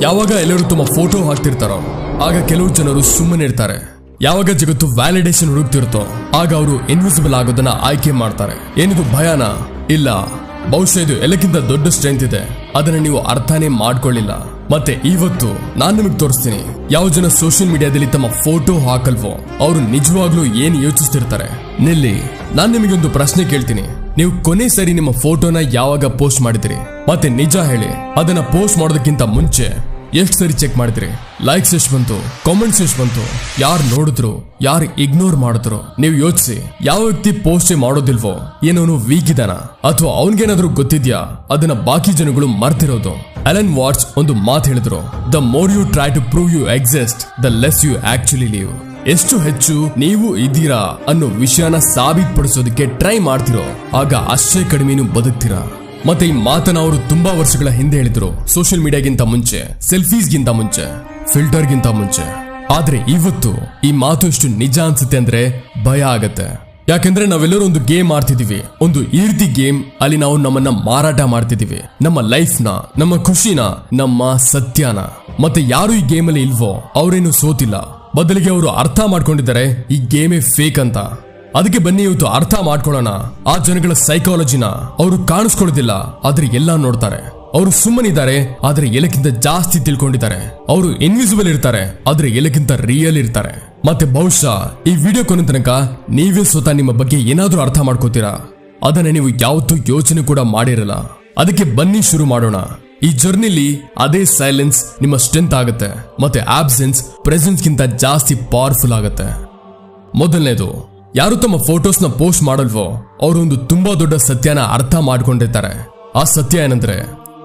ಯಾವಾಗ ಎಲ್ಲರೂ ತಮ್ಮ ಫೋಟೋ ಹಾಕ್ತಿರ್ತಾರೋ ಆಗ ಕೆಲವು ಜನರು ಸುಮ್ಮನೆ ಇರ್ತಾರೆ. ಯಾವಾಗ ಜಗತ್ತು ವ್ಯಾಲಿಡೇಷನ್ ಹುಡುಕ್ತಿರುತ್ತೋ ಆಗ ಅವರು ಇನ್ವಿಸಿಬಲ್ ಆಗೋದನ್ನ ಆಯ್ಕೆ ಮಾಡ್ತಾರೆ. ಏನಿದು ಭಯನಾ? ಇಲ್ಲ, ಬಹುಶಃ ಇದು ಎಲ್ಲಕ್ಕಿಂತ ದೊಡ್ಡ ಸ್ಟ್ರೆಂತ್ ಇದೆ. ಅದನ್ನ ನೀವು ಅರ್ಥನೇ ಮಾಡ್ಕೊಳ್ಳಿಲ್ಲ. ಮತ್ತೆ ಇವತ್ತು ನಾನ್ ನಿಮಗೆ ತೋರಿಸ್ತೀನಿ ಯಾವ ಜನ ಸೋಷಿಯಲ್ ಮೀಡಿಯಾದಲ್ಲಿ ತಮ್ಮ ಫೋಟೋ ಹಾಕಲ್ವೋ ಅವರು ನಿಜವಾಗ್ಲೂ ಏನ್ ಯೋಚಿಸ್ತಿರ್ತಾರೆ. ನಿಲ್ಲಿ, ನಾನ್ ನಿಮಗೊಂದು ಪ್ರಶ್ನೆ ಕೇಳ್ತೀನಿ. ನೀವು ಕೊನೆ ಸರಿ ನಿಮ್ಮ ಫೋಟೋನ ಯಾವಾಗ ಪೋಸ್ಟ್ ಮಾಡಿದ್ರಿ? ಮತ್ತೆ ನಿಜ ಹೇಳಿ, ಅದನ್ನ ಪೋಸ್ಟ್ ಮಾಡೋದಕ್ಕಿಂತ ಮುಂಚೆ ಎಷ್ಟು ಸರಿ ಚೆಕ್ ಮಾಡಿದ್ರಿ? ಲೈಕ್ಸ್ ಎಷ್ಟು ಬಂತು? ಕಾಮೆಂಟ್ಸ್ ಎಷ್ಟು ಬಂತು? ಯಾರು ನೋಡಿದ್ರು, ಯಾರು ಇಗ್ನೋರ್ ಮಾಡಿದ್ರು? ನೀವು ಯೋಚಿಸಿ. ಯಾವ ವ್ಯಕ್ತಿ ಪೋಸ್ಟ್ ಮಾಡೋದಿಲ್ವೋ ಏನೋನು ವೀಕ್ ಇದಾನ ಅಥವಾ ಅವನ್ಗೇನಾದ್ರೂ ಗೊತ್ತಿದ್ಯಾ ಅದನ್ನ ಬಾಕಿ ಜನಗಳು ಮರ್ತಿರೋದು. ಅಲೆನ್ ವಾಟ್ಸ್ ಒಂದು ಮಾತು ಹೇಳಿದ್ರು, the more you try to prove you exist the less you actually live. ಎಷ್ಟು ಹೆಚ್ಚು ನೀವು ಇದ್ದೀರಾ ಅನ್ನೋ ವಿಷಯನ ಸಾಬೀತುಪಡಿಸೋದಕ್ಕೆ ಟ್ರೈ ಮಾಡ್ತಿರೋ ಆಗ ಅಷ್ಟೇ ಕಡಿಮೆ ನೀವು ಬದುಕ್ತೀರಾ. ಮತ್ತೆ ಈ ಮಾತನ್ನ ಅವರು ತುಂಬಾ ವರ್ಷಗಳ ಹಿಂದೆ ಹೇಳಿದ್ರು. ಸೋಷಿಯಲ್ ಮೀಡಿಯಾಗಿಂತ ಮುಂಚೆ, ಸೆಲ್ಫೀಸ್ಗಿಂತ ಮುಂಚೆ, ಫಿಲ್ಟರ್ಗಿಂತ ಮುಂಚೆ. ಆದ್ರೆ ಇವತ್ತು ಈ ಮಾತು ಎಷ್ಟು ನಿಜ ಅನ್ಸುತ್ತೆ ಅಂದ್ರೆ ಭಯ ಆಗತ್ತೆ. ಯಾಕೆಂದ್ರೆ ನಾವೆಲ್ಲರೂ ಒಂದು ಗೇಮ್ ಆಡ್ತಿದೀವಿ. ಒಂದು ಈ ರೀತಿ ಗೇಮ್ ಅಲ್ಲಿ ನಾವು ನಮ್ಮನ್ನ ಮಾರಾಟ ಮಾಡ್ತಿದೀವಿ. ನಮ್ಮ ಲೈಫ್ನ, ನಮ್ಮ ಖುಷಿನ, ನಮ್ಮ ಸತ್ಯನ. ಮತ್ತೆ ಯಾರು ಈ ಗೇಮ್ ಅಲ್ಲಿ ಇಲ್ವೋ ಅವರೇನು ಸೋತಿಲ್ಲ. ಬದಲಿಗೆ ಅವರು ಅರ್ಥ ಮಾಡ್ಕೊಂಡಿದ್ದಾರೆ ಈ ಗೇಮೇ ಫೇಕ್ ಅಂತ. ಅದಕ್ಕೆ ಬನ್ನಿ ಇವತ್ತು ಅರ್ಥ ಮಾಡ್ಕೊಳ್ಳೋಣ ಆ ಜನಗಳ ಸೈಕಾಲಜಿನ. ಅವರು ಕಾಣಿಸ್ಕೊಳ್ಳೋದಿಲ್ಲ ಆದ್ರೆ ಎಲ್ಲ ನೋಡ್ತಾರೆ. ಅವರು ಸುಮ್ಮನಿದ್ದಾರೆ ಆದ್ರೆ ಎಲ್ಲಕ್ಕಿಂತ ಜಾಸ್ತಿ ತಿಳ್ಕೊಂಡಿದ್ದಾರೆ. ಅವರು ಇನ್ವಿಸಿಬಲ್ ಇರ್ತಾರೆ ಆದ್ರೆ ಎಲ್ಲಕ್ಕಿಂತ ರಿಯಲ್ ಇರ್ತಾರೆ. ಮತ್ತೆ ಬಹುಶಃ ಈ ವಿಡಿಯೋ ಕೊನೆ ತನಕ ನೀವೇ ಸ್ವತಃ ನಿಮ್ಮ ಬಗ್ಗೆ ಏನಾದ್ರೂ ಅರ್ಥ ಮಾಡ್ಕೋತೀರಾ. ಅದನ್ನ ನೀವು ಯಾವತ್ತೂ ಯೋಚನೆ ಕೂಡ ಮಾಡಿರಲ್ಲ. ಅದಕ್ಕೆ ಬನ್ನಿ ಶುರು ಮಾಡೋಣ. ಈ ಜರ್ನಿಲಿ ಅದೇ ಸೈಲೆನ್ಸ್ ನಿಮ್ಮ ಸ್ಟ್ರೆಂತ್ ಆಗುತ್ತೆ. ಮತ್ತೆ ಆಬ್ಸೆನ್ಸ್ ಪ್ರೆಸೆನ್ಸ್ ಗಿಂತ ಜಾಸ್ತಿ ಪವರ್ಫುಲ್ ಆಗುತ್ತೆ. ಮೊದಲನೇದು, ಯಾರು ತಮ್ಮ ಫೋಟೋಸ್ ನ ಪೋಸ್ಟ್ ಮಾಡಲ್ವೋ ಅವರು ಒಂದು ತುಂಬಾ ದೊಡ್ಡ ಸತ್ಯನ ಅರ್ಥ ಮಾಡ್ಕೊಂಡಿರ್ತಾರೆ. ಆ ಸತ್ಯ ಏನಂದ್ರೆ,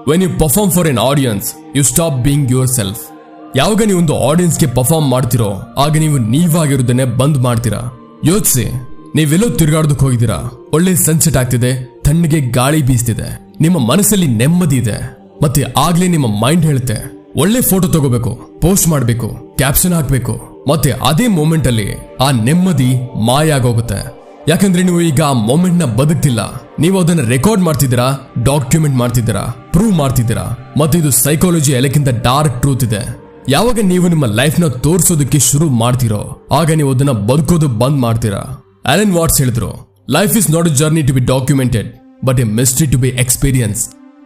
when you perform for an audience you stop being yourself. ಯಾವಾಗ ನೀವು ಒಂದು ಆಡಿಯನ್ಸ್ಗೆ ಪರ್ಫಾರ್ಮ್ ಮಾಡ್ತಿರೋ ಆಗ ನೀವು ನೀವಾಗಿರೋದನ್ನೇ ಬಂದ್ ಮಾಡ್ತೀರಾ. ಯೋಚಿಸಿ, ನೀವೆಲ್ಲೋ ತಿರುಗಾಡೋದಕ್ಕೆ ಹೋಗಿದ್ದೀರಾ. ಒಳ್ಳೆ ಸನ್ಸೆಟ್ ಆಗ್ತಿದೆ, ತಣ್ಣಗೆ ಗಾಳಿ ಬೀಸ್ತಿದೆ, ನಿಮ್ಮ ಮನಸ್ಸಲ್ಲಿ ನೆಮ್ಮದಿ ಇದೆ. ಮತ್ತೆ ಆಗ್ಲೇ ನಿಮ್ಮ ಮೈಂಡ್ ಹೇಳುತ್ತೆ ಒಳ್ಳೆ ಫೋಟೋ ತಗೋಬೇಕು, ಪೋಸ್ಟ್ ಮಾಡಬೇಕು, ಕ್ಯಾಪ್ಷನ್ ಹಾಕ್ಬೇಕು. ಮತ್ತೆ ಅದೇ ಮೂಮೆಂಟ್ ಅಲ್ಲಿ ಆ ನೆಮ್ಮದಿ ಮಾಯ ಆಗೋಗುತ್ತೆ. ಯಾಕಂದ್ರೆ ನೀವು ಈಗ ಆ ಮೂಮೆಂಟ್ ನ ಬದುಕ್ತಿಲ್ಲ. ನೀವು ಅದನ್ನ ರೆಕಾರ್ಡ್ ಮಾಡ್ತಿದ್ದೀರಾ, ಡಾಕ್ಯುಮೆಂಟ್ ಮಾಡ್ತಿದ್ದೀರಾ, ಪ್ರೂವ್ ಮಾಡ್ತಿದ್ದೀರಾ. ಮತ್ತೆ ಇದು ಸೈಕಾಲಜಿ ಎಲ್ಲಕ್ಕಿಂತ ಡಾರ್ಕ್ ಟ್ರೂತ್ ಇದೆ. ಯಾವಾಗ ನೀವು ನಿಮ್ಮ ಲೈಫ್ ನ ತೋರಿಸೋದಕ್ಕೆ ಶುರು ಮಾಡ್ತಿರೋ ಆಗ ನೀವು ಅದನ್ನ ಬದುಕೋದು ಬಂದ್ ಮಾಡ್ತೀರಾ. ಅಲೆನ್ ವಾಟ್ಸ್ ಹೇಳಿದ್ರು, life is not a journey to be documented but a mystery to be experienced.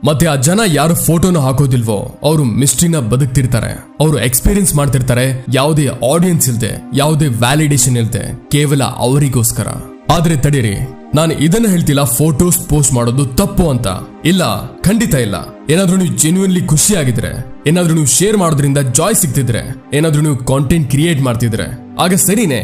ಮತ್ತೆ ಆ ಜನ ಯಾರು ಫೋಟೋನ ಹಾಕೋದಿಲ್ವೋ ಅವರು ಮಿಸ್ಟ್ರಿನ ಬದುಕ್ತಿರ್ತಾರೆ. ಅವರು ಎಕ್ಸ್ಪೀರಿಯನ್ಸ್ ಮಾಡ್ತಿರ್ತಾರೆ, ಯಾವುದೇ ಆಡಿಯನ್ಸ್ ಇಲ್ದೆ, ಯಾವುದೇ ವ್ಯಾಲಿಡೇಷನ್ ಇಲ್ದೆ, ಕೇವಲ ಅವರಿಗೋಸ್ಕರ. ಆದ್ರೆ ತಡೀರಿ, ನಾನು ಇದನ್ನ ಹೇಳ್ತಿಲ್ಲ ಫೋಟೋಸ್ ಪೋಸ್ಟ್ ಮಾಡೋದು ತಪ್ಪು ಅಂತ. ಇಲ್ಲ, ಖಂಡಿತ ಇಲ್ಲ. ಏನಾದ್ರೂ ನೀವು ಜೆನ್ಯೂನ್ಲಿ ಖುಷಿ ಆಗಿದ್ರೆ, ಏನಾದ್ರೂ ನೀವು ಶೇರ್ ಮಾಡೋದ್ರಿಂದ ಜಾಯ್ ಸಿಗ್ತಿದ್ರೆ, ಏನಾದ್ರೂ ನೀವು ಕಾಂಟೆಂಟ್ ಕ್ರಿಯೇಟ್ ಮಾಡ್ತಿದ್ರೆ ಆಗ ಸರಿನೇ.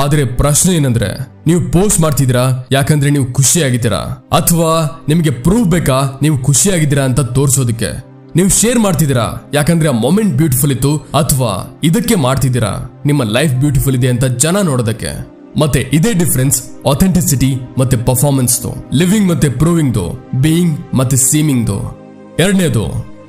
ಆದ್ರೆ ಪ್ರಶ್ನೆ ಏನಂದ್ರೆ, ನೀವು ಪೋಸ್ಟ್ ಮಾಡ್ತಿದ್ದೀರಾ ಯಾಕಂದ್ರೆ ನೀವು ಖುಷಿಯಾಗಿದ್ದೀರಾ ಅಥವಾ ನಿಮಗೆ ಪ್ರೂವ್ ಬೇಕಾ ನೀವು ಖುಷಿಯಾಗಿದ್ದೀರಾ ಅಂತ ತೋರಿಸೋದಕ್ಕೆ? ನೀವು ಶೇರ್ ಮಾಡ್ತಿದ್ದೀರಾ ಯಾಕಂದ್ರೆ ಆ ಮೊಮೆಂಟ್ ಬ್ಯೂಟಿಫುಲ್ ಇತ್ತು ಅಥವಾ ಇದಕ್ಕೆ ಮಾಡ್ತಿದ್ದೀರಾ ನಿಮ್ಮ ಲೈಫ್ ಬ್ಯೂಟಿಫುಲ್ ಇದೆ ಅಂತ ಜನ ನೋಡೋದಕ್ಕೆ? ಮತ್ತೆ ಇದೇ ಡಿಫರೆನ್ಸ್ ಅಥೆಂಟಿಸಿಟಿ ಮತ್ತೆ ಪರ್ಫಾರ್ಮೆನ್ಸ್, ಲಿವಿಂಗ್ ಮತ್ತೆ ಪ್ರೂವಿಂಗ್, ಬೀಯಿಂಗ್ ಮತ್ತೆ ಸೀಮಿಂಗ್. ಎರಡನೇದು,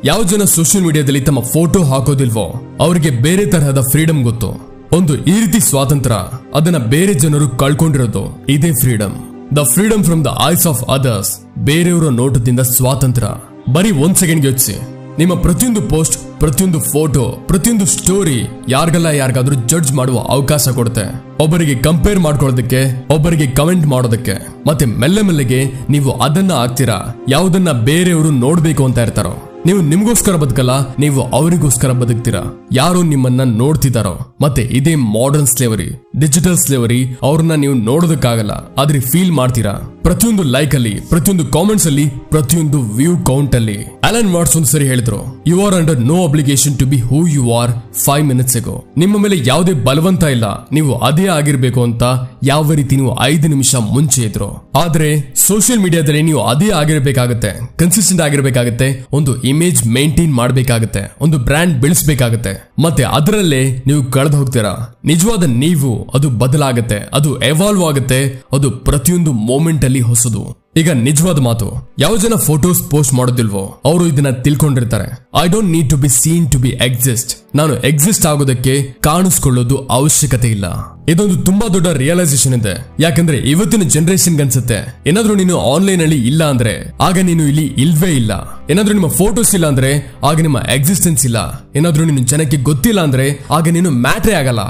ಯಾವ ಜನ ಸೋಷಿಯಲ್ ಮೀಡಿಯಾದಲ್ಲಿ ತಮ್ಮ ಫೋಟೋ ಹಾಕೋದಿಲ್ವೋ ಅವರಿಗೆ ಬೇರೆ ತರಹದ ಫ್ರೀಡಮ್ ಗೊತ್ತು. ಒಂದು ಈ ರೀತಿ ಸ್ವಾತಂತ್ರ್ಯ, ಅದನ್ನ ಬೇರೆ ಜನರು ಕಳ್ಕೊಂಡಿರೋದು. ಇದೇ freedom, the freedom from the eyes of others. ಬೇರೆಯವರ ನೋಟದಿಂದ ಸ್ವಾತಂತ್ರ್ಯ. ಬರೀ 1 ಸೆಕೆಂಡ್ ಯೋಚಿಸಿ, ನಿಮ್ಮ ಪ್ರತಿಯೊಂದು ಪೋಸ್ಟ್, ಪ್ರತಿಯೊಂದು ಫೋಟೋ, ಪ್ರತಿಯೊಂದು ಸ್ಟೋರಿ ಯಾರಿಗಾದ್ರೂ ಜಡ್ಜ್ ಮಾಡುವ ಅವಕಾಶ ಕೊಡುತ್ತೆ. ಒಬ್ಬರಿಗೆ ಕಂಪೇರ್ ಮಾಡ್ಕೊಳ್ಳೋದಕ್ಕೆ, ಒಬ್ಬರಿಗೆ ಕಮೆಂಟ್ ಮಾಡೋದಕ್ಕೆ. ಮತ್ತೆ ಮೆಲ್ಲೆ ಮೆಲ್ಲೆಗೆ ನೀವು ಅದನ್ನ ಆಗ್ತೀರಾ ಯಾವುದನ್ನ ಬೇರೆಯವರು ನೋಡ್ಬೇಕು ಅಂತ ಇರ್ತಾರೋ. ನೀವು ನಿಮ್ಗೋಸ್ಕರ ಬದುಕಲ್ಲ, ನೀವು ಅವರಿಗೋಸ್ಕರ ಬದುಕ್ತೀರಾ. ಯಾರು ನಿಮ್ಮನ್ನ ನೋಡ್ತಿದ್ದಾರೋ. ಮತ್ತೆ ಇದೇ ಮಾಡರ್ನ್ ಸ್ಲೇವರಿ, ಡಿಜಿಟಲ್ ಸ್ಲೇವರಿ. ಅವ್ರನ್ನ ನೀವು ನೋಡೋದಕ್ಕಾಗಲ್ಲ ಆದ್ರೆ ಫೀಲ್ ಮಾಡ್ತೀರಾ. ಪ್ರತಿಯೊಂದು ಲೈಕ್ ಅಲ್ಲಿ, ಪ್ರತಿಯೊಂದು ಕಾಮೆಂಟ್ಸ್ ಅಲ್ಲಿ, ಪ್ರತಿಯೊಂದು ವ್ಯೂ ಕೌಂಟ್ ಅಲ್ಲಿ. ಅಲೆನ್ ವಾಟ್ಸ್ ಒಂದು ಸರಿ ಹೇಳಿದ್ರು, you are under no obligation to be who you are 5 minutes ago. ನಿಮ್ಮ ಮೇಲೆ ಯಾವುದೇ ಬಲವಂತ ಇಲ್ಲ, ನೀವು ಅದೇ ಆಗಿರ್ಬೇಕು ಅಂತ ಯಾವ ರೀತಿ ನೀವು 5 ನಿಮಿಷ ಮುಂಚೆ ಇದ್ರು. ಆದ್ರೆ ಸೋಷಿಯಲ್ ಮೀಡಿಯಾದಲ್ಲಿ ನೀವು ಅದೇ ಆಗಿರ್ಬೇಕಾಗತ್ತೆ, ಕನ್ಸಿಸ್ಟೆಂಟ್ ಆಗಿರ್ಬೇಕಾಗತ್ತೆ, ಒಂದು ಇಮೇಜ್ ಮೇಂಟೈನ್ ಮಾಡಬೇಕಾಗತ್ತೆ, ಒಂದು ಬ್ರ್ಯಾಂಡ್ ಬೆಳೆಸಬೇಕಾಗತ್ತೆ. ಮತ್ತೆ ಅದರಲ್ಲೇ ನೀವು ಕಳೆದು ಹೋಗ್ತೀರಾ. ನಿಜವಾದ ನೀವು ಅದು ಬದಲಾಗತ್ತೆ, ಅದು ಎವಾಲ್ವ್ ಆಗುತ್ತೆ, ಅದು ಪ್ರತಿಯೊಂದು ಮೂಮೆಂಟ್ ಅಲ್ಲಿ ಹೊಸದು. ಈಗ ನಿಜವಾದ ಮಾತು, ಯಾವ ಜನ ಫೋಟೋಸ್ ಪೋಸ್ಟ್ ಮಾಡೋದಿಲ್ವೋ ಅವರು ಇದನ್ನ ತಿಳ್ಕೊಂಡಿರ್ತಾರೆ. I don't need to be seen to be exist. ನಾನು ಎಕ್ಸಿಸ್ಟ್ ಆಗೋದಕ್ಕೆ ಕಾಣಿಸ್ಕೊಳ್ಳೋದು ಅವಶ್ಯಕತೆ ಇಲ್ಲ. ಇದೊಂದು ತುಂಬಾ ದೊಡ್ಡ ರಿಯಲೈಸೇಷನ್ ಇದೆ. ಯಾಕಂದ್ರೆ ಇವತ್ತಿನ ಜನರೇಷನ್ ಅನ್ಸುತ್ತೆ ಏನಾದ್ರೂ ನೀನು ಆನ್ಲೈನ್ ಅಲ್ಲಿ ಇಲ್ಲ ಅಂದ್ರೆ ಆಗ ನೀನು ಇಲ್ಲಿ ಇಲ್ವೇ ಇಲ್ಲ. ಏನಾದ್ರೂ ನಿಮ್ಮ ಫೋಟೋಸ್ ಇಲ್ಲ ಅಂದ್ರೆ ಆಗ ನಿಮ್ಮ ಎಕ್ಸಿಸ್ಟೆನ್ಸ್ ಇಲ್ಲ. ಏನಾದ್ರೂ ನೀನು ಜನಕ್ಕೆ ಗೊತ್ತಿಲ್ಲ ಅಂದ್ರೆ ಆಗ ನೀನು ಮ್ಯಾಟ್ರೇ ಆಗಲ್ಲ.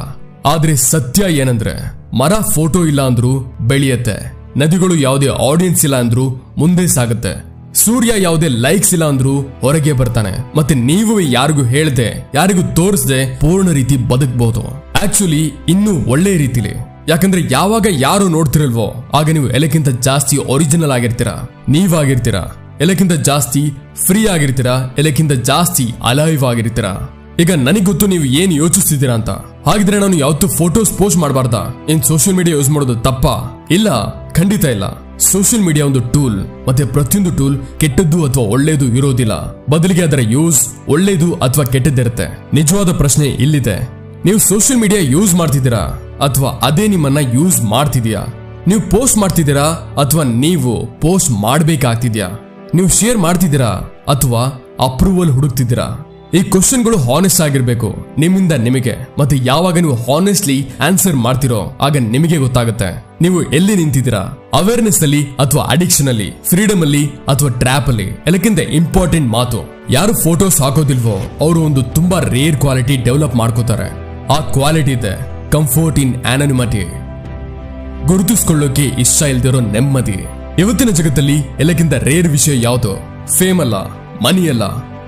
ಆದ್ರೆ ಸತ್ಯ ಏನಂದ್ರೆ ಮರ ಫೋಟೋ ಇಲ್ಲ ಅಂದ್ರೂ ಬೆಳೆಯತ್ತೆ, ನದಿಗಳು ಯಾವುದೇ ಆಡಿಯನ್ಸ್ ಇಲ್ಲ ಅಂದ್ರೂ ಮುಂದೆ ಸಾಗುತ್ತೆ, ಸೂರ್ಯ ಯಾವುದೇ ಲೈಕ್ಸ್ ಇಲ್ಲ ಅಂದ್ರೂ ಹೊರಗೆ ಬರ್ತಾನೆ. ಮತ್ತೆ ನೀವು ಯಾರಿಗೂ ಹೇಳ್ದೆ ಯಾರಿಗೂ ತೋರಿಸದೆ ಪೂರ್ಣ ರೀತಿ ಬದುಕಬಹುದು. ಆಕ್ಚುಲಿ ಇನ್ನೂ ಒಳ್ಳೆ ರೀತಿಲಿ. ಯಾಕಂದ್ರೆ ಯಾವಾಗ ಯಾರು ನೋಡ್ತಿರಲ್ವೋ ಆಗ ನೀವು ಎಲ್ಲಕ್ಕಿಂತ ಜಾಸ್ತಿ ಒರಿಜಿನಲ್ ಆಗಿರ್ತೀರಾ, ನೀವಾಗಿರ್ತೀರಾ. ಎಲ್ಲಕ್ಕಿಂತ ಜಾಸ್ತಿ ಫ್ರೀ ಆಗಿರ್ತೀರಾ, ಎಲ್ಲಕ್ಕಿಂತ ಜಾಸ್ತಿ ಅಲೈವ್ ಆಗಿರ್ತೀರಾ. ಈಗ ನನಗೆ ಗೊತ್ತು ನೀವು ಏನ್ ಯೋಚಿಸ್ತಿದ್ದೀರಾ ಅಂತ. ಹಾಗಿದ್ರೆ ನಾನು ಯಾವತ್ತೂ ಫೋಟೋಸ್ ಪೋಸ್ಟ್ ಮಾಡಬಾರ್ದಾ? ಏನ್ ಸೋಷಿಯಲ್ ಮೀಡಿಯಾ ಯೂಸ್ ಮಾಡೋದು ತಪ್ಪಾ? ಇಲ್ಲ, ಖಂಡಿತ ಇಲ್ಲ. ಸೋಷಿಯಲ್ ಮೀಡಿಯಾ ಒಂದು ಟೂಲ್. ಮತ್ತೆ ಪ್ರತಿಯೊಂದು ಟೂಲ್ ಕೆಟ್ಟದ್ದು ಅಥವಾ ಒಳ್ಳೇದು ಇರೋದಿಲ್ಲ. ಬದಲಿಗೆ ಅದರ ಯೂಸ್ ಒಳ್ಳೇದು ಅಥವಾ ಕೆಟ್ಟದ್ದಿರುತ್ತೆ. ನಿಜವಾದ ಪ್ರಶ್ನೆ ಇಲ್ಲಿದೆ, ನೀವು ಸೋಷಿಯಲ್ ಮೀಡಿಯಾ ಯೂಸ್ ಮಾಡ್ತಿದ್ದೀರಾ ಅಥವಾ ಅದೇ ನಿಮ್ಮನ್ನ ಯೂಸ್ ಮಾಡ್ತಿದ್ಯಾ? ನೀವು ಪೋಸ್ಟ್ ಮಾಡ್ತಿದ್ದೀರಾ ಅಥವಾ ನೀವು ಪೋಸ್ಟ್ ಮಾಡ್ಬೇಕಾಗ್ತಿದ್ಯಾ? ನೀವು ಶೇರ್ ಮಾಡ್ತಿದ್ದೀರಾ ಅಥವಾ ಅಪ್ರೂವಲ್ ಹುಡುಕ್ತಿದ್ದೀರಾ? ಈ ಕ್ವಶನ್ಗಳು ಹಾನೆಸ್ಟ್ ಆಗಿರ್ಬೇಕು ನಿಮ್ಮಿಂದ ನಿಮಗೆ. ಮತ್ತೆ ಯಾವಾಗ ನೀವು ಹಾನೆಸ್ಟ್ಲಿ ಆನ್ಸರ್ ಮಾಡ್ತಿರೋ ಆಗ ನಿಮಗೆ ಗೊತ್ತಾಗುತ್ತೆ ನೀವು ಎಲ್ಲಿ ನಿಂತಿದ್ದೀರಾ. ಅವೇರ್ನೆಸ್ ಅಲ್ಲಿ ಅಥವಾ ಅಡಿಕ್ಷನ್ ಅಲ್ಲಿ, ಫ್ರೀಡಮ್ ಅಲ್ಲಿ ಅಥವಾ ಟ್ರ್ಯಾಪ್ ಅಲ್ಲಿ. ಎಲ್ಲಕ್ಕಿಂತ ಇಂಪಾರ್ಟೆಂಟ್ ಮಾತು, ಯಾರು ಫೋಟೋಸ್ ಹಾಕೋದಿಲ್ವೋ ಅವರು ಒಂದು ತುಂಬಾ ರೇರ್ ಕ್ವಾಲಿಟಿ ಡೆವಲಪ್ ಮಾಡ್ಕೋತಾರೆ. ಆ ಕ್ವಾಲಿಟಿ ಇದೆ ಕಂಫರ್ಟ್ ಇನ್ ಆನನಿಮಿಟಿ. ಗುರುತಿಸ್ಕೊಳ್ಳೋಕೆ ಇಷ್ಟ ಇಲ್ದಿರೋ ನೆಮ್ಮದಿ. ಇವತ್ತಿನ ಜಗತ್ತಲ್ಲಿ ಎಲ್ಲಕ್ಕಿಂತ ರೇರ್ ವಿಷಯ ಯಾವುದು? ಫೇಮ್ ಅಲ್ಲ, ಮನಿ ಅಲ್ಲ,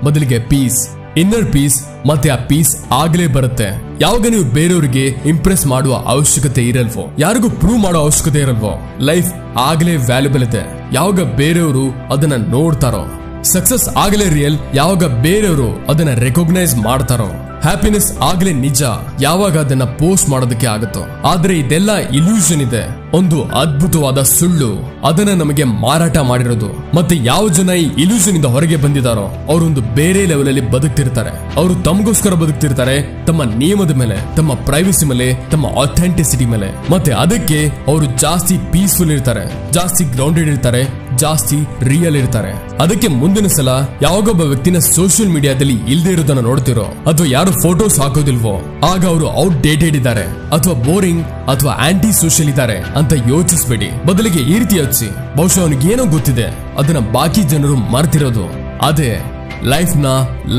ಬದಲಿಗೆ ಪೀಸ್. Inner piece. ಮತ್ತೆ ಆ ಪೀಸ್ ಆಗ್ಲೇ ಬರುತ್ತೆ ಯಾವಾಗ ನೀವು ಬೇರೆಯವರಿಗೆ ಇಂಪ್ರೆಸ್ ಮಾಡುವ ಅವಶ್ಯಕತೆ ಇರಲ್ವೋ, ಯಾರಿಗೂ ಪ್ರೂವ್ ಮಾಡೋ ಅವಶ್ಯಕತೆ ಇರಲ್ವೋ. ಲೈಫ್ ಆಗ್ಲೇ ವ್ಯಾಲ್ಯೂಬಲ್ ಇದೆ ಯಾವಾಗ ಬೇರೆಯವರು ಅದನ್ನ ನೋಡ್ತಾರೋ. ಸಕ್ಸಸ್ ಆಗಲೇ ರಿಯಲ್ ಯಾವಾಗ ಬೇರೆಯವರು ಅದನ್ನ ರೆಕಗ್ನೈಸ್ ಮಾಡ್ತಾರೋ. ಹ್ಯಾಪಿನೆಸ್ ಆಗ್ಲೇ ನಿಜ ಯಾವಾಗ ಅದನ್ನ ಪೋಸ್ಟ್ ಮಾಡೋದಕ್ಕೆ ಆಗುತ್ತೋ. ಆದ್ರೆ ಇದೆಲ್ಲ ಇಲ್ಯೂಷನ್ ಇದೆ, ಒಂದು ಅದ್ಭುತವಾದ ಸುಳ್ಳು. ಅದನ್ನ ನಮಗೆ ಮಾರಾಟ ಮಾಡಿರೋದು. ಮತ್ತೆ ಯಾವ ಜನ ಈ ಇಲ್ಯೂಷನ್ ಇಂದ ಹೊರಗೆ ಬಂದಿದಾರೋ ಅವರೊಂದು ಬೇರೆ ಲೆವೆಲ್ ಅಲ್ಲಿ ಬದುಕ್ತಿರ್ತಾರೆ. ಅವರು ತಮಗೋಸ್ಕರ ಬದುಕ್ತಿರ್ತಾರೆ, ತಮ್ಮ ನಿಯಮದ ಮೇಲೆ, ತಮ್ಮ ಪ್ರೈವಸಿ ಮೇಲೆ, ತಮ್ಮ ಅಥೆಂಟಿಸಿಟಿ ಮೇಲೆ. ಮತ್ತೆ ಅದಕ್ಕೆ ಅವರು ಜಾಸ್ತಿ ಪೀಸ್ಫುಲ್ ಇರ್ತಾರೆ, ಜಾಸ್ತಿ ಗ್ರೌಂಡೆಡ್ ಇರ್ತಾರೆ, ಜಾಸ್ತಿ ರಿಯಲ್ ಇರ್ತಾರೆ. ಅದಕ್ಕೆ ಮುಂದಿನ ಸಲ ಯಾವಾಗೊಬ್ಬ ವ್ಯಕ್ತಿನ ಸೋಷಿಯಲ್ ಮೀಡಿಯಾದಲ್ಲಿ ಇಲ್ದೇ ಇರೋದನ್ನ ನೋಡ್ತಿರೋ ಅಥವಾ ಯಾರು ಫೋಟೋಸ್ ಹಾಕೋದಿಲ್ವೋ ಆಗ ಅವರು ಔಟ್ ಡೇಟೆಡ್ ಇದ್ದಾರೆ ಅಥವಾ ಬೋರಿಂಗ್ ಅಥವಾ ಆಂಟಿ ಸೋಷಿಯಲ್ ಇದ್ದಾರೆ ಅಂತ ಯೋಚಿಸಬೇಡಿ. ಬದಲಿಗೆ ಈ ರೀತಿ ಯೋಚಿಸಿ, ಬಹುಶಃ ಅವನಿಗೆ ಏನೋ ಗೊತ್ತಿದೆ ಅದನ್ನ ಬಾಕಿ ಜನರು ಮರ್ತಿರೋದು. ಅದೇ ಲೈಫ್ ನ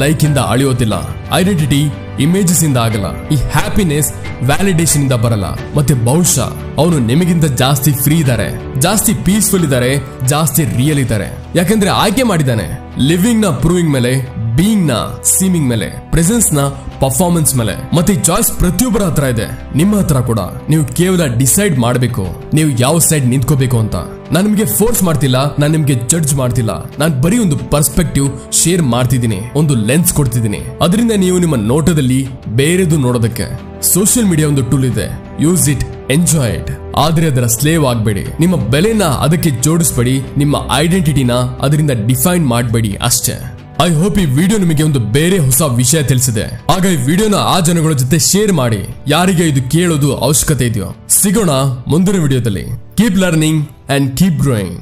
ಲೈಕ್ ಇಂದ ಅಳಿಯೋದಿಲ್ಲ, ಐಡೆಂಟಿಟಿ ಇಮೇಜಸ್ ಇಂದ ಆಗಲ್ಲ, ಈ ಹ್ಯಾಪಿನೆಸ್ ವ್ಯಾಲಿಡೇಷನ್ ಇಂದ ಬರಲ್ಲ. ಮತ್ತೆ ಬಹುಶಃ ಅವನು ನಿಮಗಿಂತ ಜಾಸ್ತಿ ಫ್ರೀ ಇದ್ದಾರೆ, ಜಾಸ್ತಿ ಪೀಸ್ಫುಲ್ ಇದ್ದಾರೆ, ಜಾಸ್ತಿ ರಿಯಲ್ ಇದ್ದಾರೆ. ಯಾಕಂದ್ರೆ ಆಯ್ಕೆ ಮಾಡಿದ್ದಾನೆ ಲಿವಿಂಗ್ ನ ಪ್ರೂವಿಂಗ್ ಮೇಲೆ, ಬೀಯಿಂಗ್ ನ ಸೀಮಿಂಗ್ ಮೇಲೆ, ಪ್ರೆಸೆನ್ಸ್ ನ ಪರ್ಫಾರ್ಮೆನ್ಸ್ ಮೇಲೆ. ಮತ್ತೆ ಈ ಚಾಯ್ಸ್ ಪ್ರತಿಯೊಬ್ಬರ ಹತ್ರ ಇದೆ, ನಿಮ್ಮ ಹತ್ರ ಕೂಡ. ನೀವು ಕೇವಲ ಡಿಸೈಡ್ ಮಾಡಬೇಕು ನೀವು ಯಾವ ಸೈಡ್ ನಿಂತ್ಕೋಬೇಕು ಅಂತ. ನಾನು ನಿಮಗೆ ಫೋರ್ಸ್ ಮಾಡ್ತಿಲ್ಲ, ನಾನು ನಿಮಗೆ ಜಡ್ಜ್ ಮಾಡ್ತಿಲ್ಲ. ನಾನು ಬರೀ ಒಂದು ಪರ್ಸ್ಪೆಕ್ಟಿವ್ ಶೇರ್ ಮಾಡ್ತಿದ್ದೀನಿ, ಒಂದು ಲೆನ್ಸ್ ಕೊಡ್ತಿದ್ದೀನಿ. ಅದರಿಂದ ನೀವು ನಿಮ್ಮ ನೋಟದಲ್ಲಿ ಬೇರೆದು ನೋಡೋದಕ್ಕೆ. ಸೋಷಿಯಲ್ ಮೀಡಿಯಾ ಒಂದು ಟೂಲ್ ಇದೆ, ಯೂಸ್ ಇಟ್, ಎಂಜಾಯ್ ಇಟ್. ಆದ್ರೆ ಅದರ ಸ್ಲೇವ್ ಆಗಬೇಡಿ. ನಿಮ್ಮ ಬೆಲೆನ ಅದಕ್ಕೆ ಜೋಡಿಸಬೇಡಿ, ನಿಮ್ಮ ಐಡೆಂಟಿಟಿನ ಅದರಿಂದ ಡಿಫೈನ್ ಮಾಡಬೇಡಿ ಅಷ್ಟೇ. ಐ ಹೋಪ್ ಈ ವಿಡಿಯೋ ನಿಮಗೆ ಒಂದು ಬೇರೆ ಹೊಸ ವಿಷಯ ತಿಳಿಸಿದೆ. ಆಗ ಈ ವಿಡಿಯೋನ ಆ ಜನಗಳ ಜೊತೆ ಶೇರ್ ಮಾಡಿ, ಯಾರಿಗೆ ಇದು ಕೇಳೋದು ಅವಶ್ಯಕತೆ ಇದೆಯೋ. ಸಿಗೋಣ ಮುಂದಿನ ವಿಡಿಯೋದಲ್ಲಿ. Keep learning and keep growing.